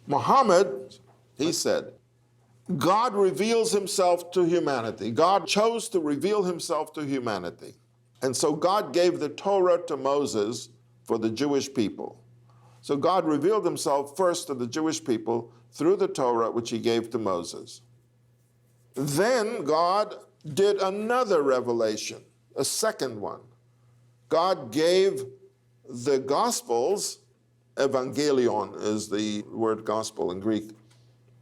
Muhammad, he said, God reveals himself to humanity. God chose to reveal himself to humanity. And so God gave the Torah to Moses for the Jewish people. So God revealed himself first to the Jewish people through the Torah, which he gave to Moses. Then God did another revelation, a second one. God gave the Gospels, evangelion is the word gospel in Greek.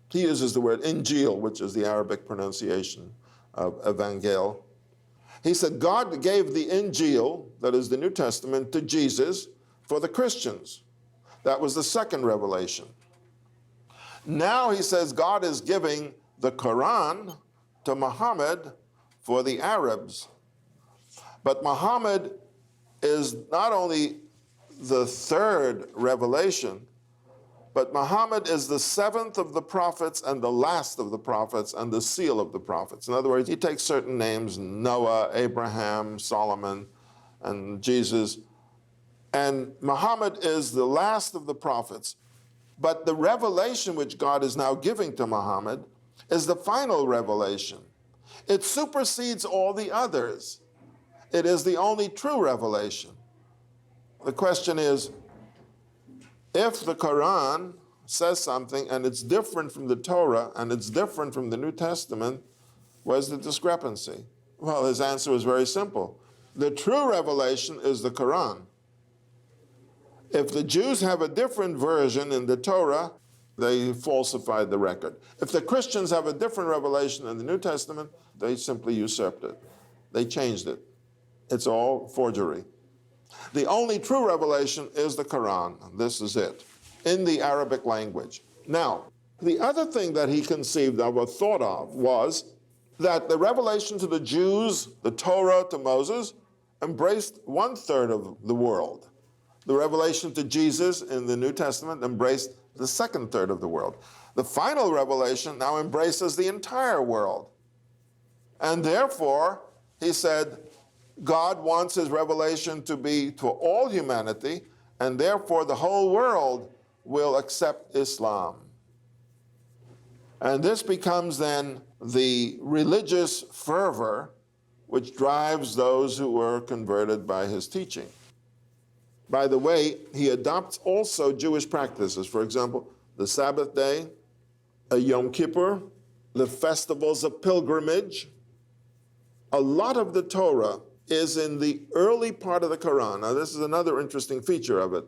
He uses the word Injil, which is the Arabic pronunciation of evangel. He said God gave the Injil, that is the New Testament, to Jesus for the Christians. That was the second revelation. Now he says God is giving the Koran to Muhammad for the Arabs. But Muhammad is not only the third revelation, but Muhammad is the seventh of the prophets and the last of the prophets and the seal of the prophets. In other words, he takes certain names, Noah, Abraham, Solomon, and Jesus. And Muhammad is the last of the prophets. But the revelation which God is now giving to Muhammad is the final revelation. It supersedes all the others. It is the only true revelation. The question is, if the Quran says something and it's different from the Torah and it's different from the New Testament, where's the discrepancy? Well, his answer is very simple. The true revelation is the Quran. If the Jews have a different version in the Torah, they falsified the record. If the Christians have a different revelation in the New Testament, they simply usurped it. They changed it. It's all forgery. The only true revelation is the Quran. This is it, in the Arabic language. Now, the other thing that he conceived of or thought of was that the revelation to the Jews, the Torah to Moses, embraced 1/3 of the world. The revelation to Jesus in the New Testament embraced the 2/3 of the world. The final revelation now embraces the entire world. And therefore, he said, God wants his revelation to be to all humanity, and therefore the whole world will accept Islam. And this becomes then the religious fervor which drives those who were converted by his teaching. By the way, he adopts also Jewish practices. For example, the Sabbath day, a Yom Kippur, the festivals of pilgrimage. A lot of the Torah is in the early part of the Quran. Now, this is another interesting feature of it.